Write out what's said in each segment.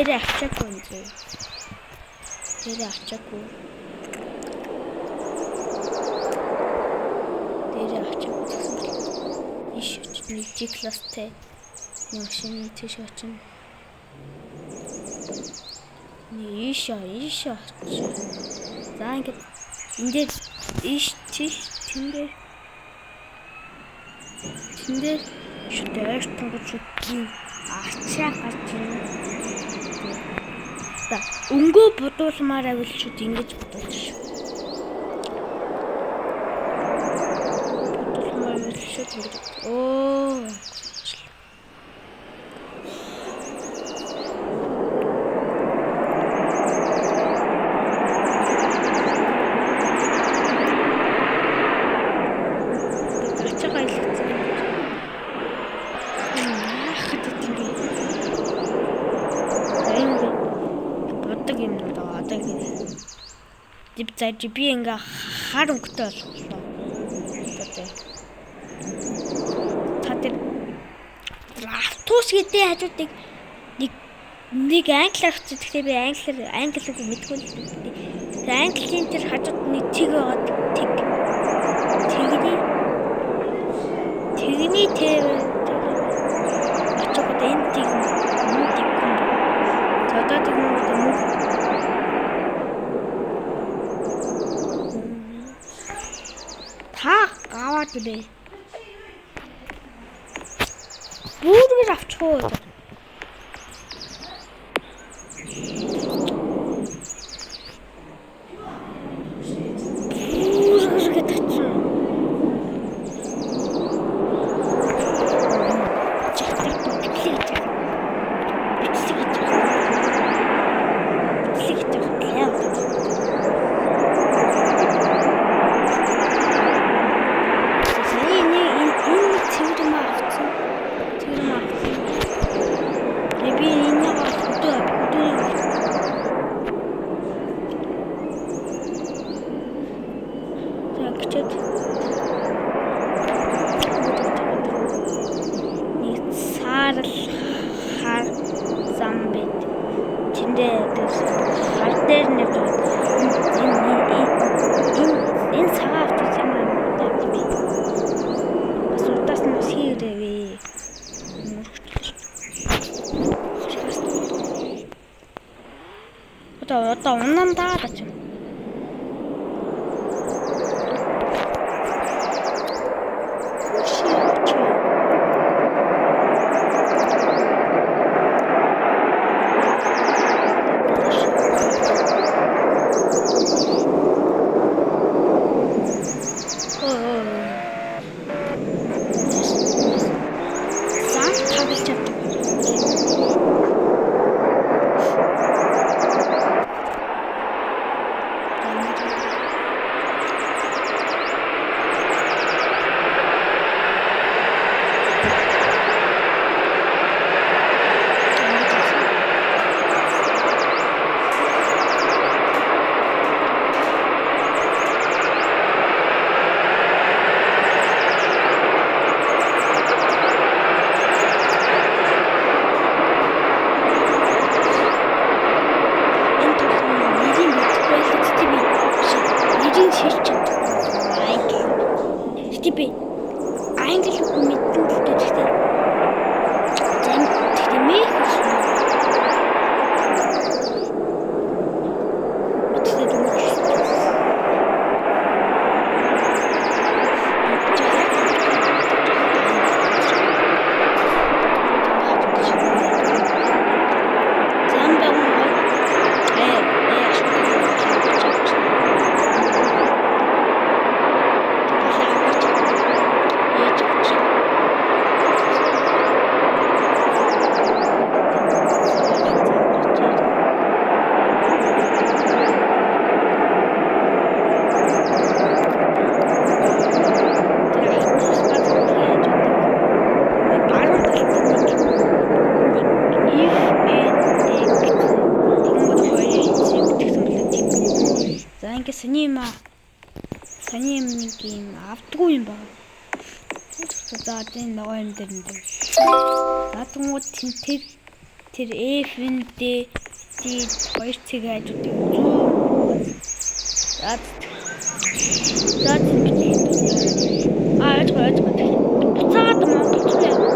Тэр авчаагүй юм зөө. Тэр авчаагүй. Иш нэг G-класстэй машин тийш очно. Иша. За ингээд эндээ иш тийш тэндээ шүтээр тунгууд ачаа гарч ирнэ. За өнгөө бодуулмаар авил шүт ингэж бодуулж шүү. Бодуулмаар авил шүт ингэж. Оо. Би ингээ хар өнгөтэй болчихлоо. Та тэр автобус гэдэг хажуудыг нэг англиар хэлсэн. Тэгэхээр би англиг мэдгүй л. Тэр английн тэр хажууд нэг тэг байгаад тэгний тэр очоод энэ тэг одоо тэг Бе. Бүргэр авчихгүй. Бүргэр гэдэг. Одоо унан даад ач. Саний юм нэг юм авдгүй юм байна. За тийм нөгөө юм дээр. Наадмууд тэр тэр F-д хоёр цэг хажуудыг яаж буцаад монголчууд яа.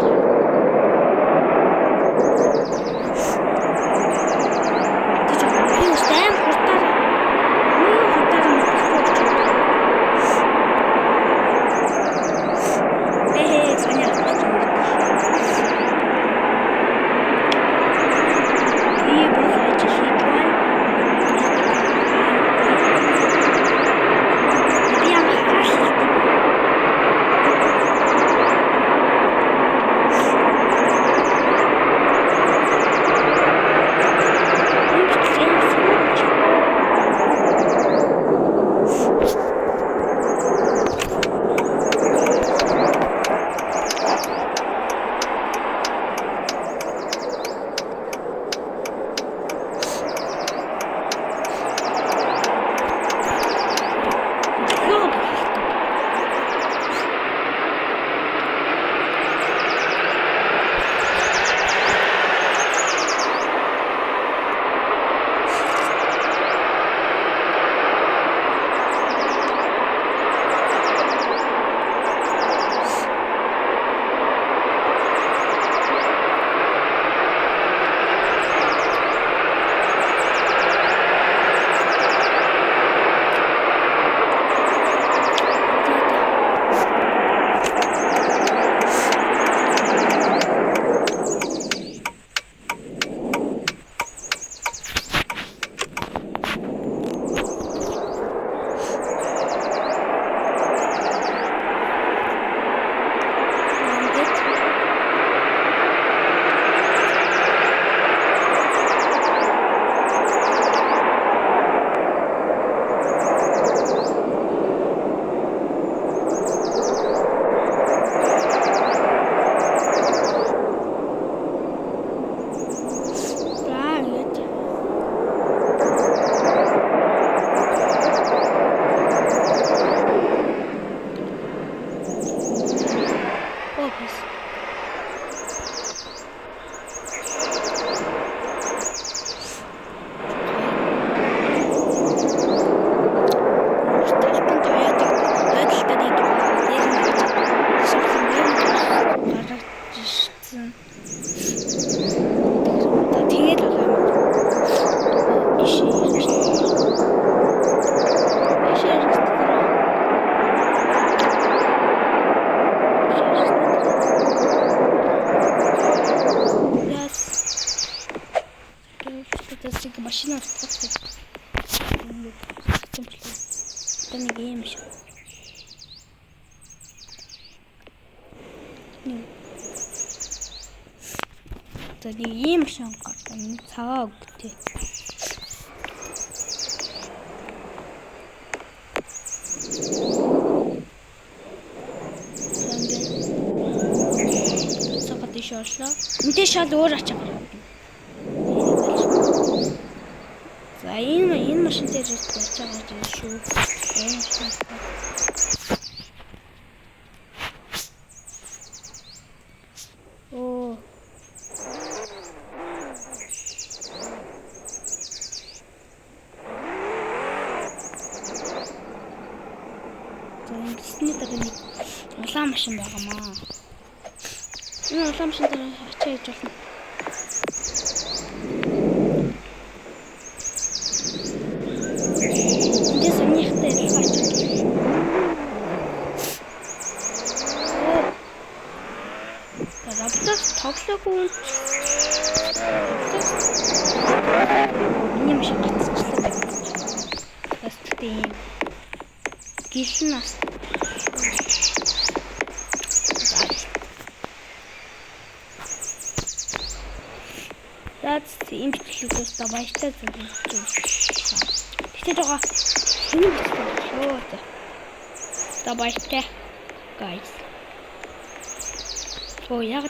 Машина устроилась. Это не гейм еще. Это не гейм еще. Как-то не цагааг тий. Цагаат ишээ орлоо. Энтэй шал өөр ачаа. За энэ машин дээр байж байгаа юм шүү. Оо. За ингэсний дараа нэг улаан машин байгаамаа. Энэ улаан машин дээр ачаа хийж болно. тоглоогүй. Энэ юм шиг гацчихлаа байх. Бас тийм гişн нас. That's тийм бичлэгээс баяртай зүйл. Тэгтээ байгаа. Энэ бичлэг. Баяртай. Guys. Оо яг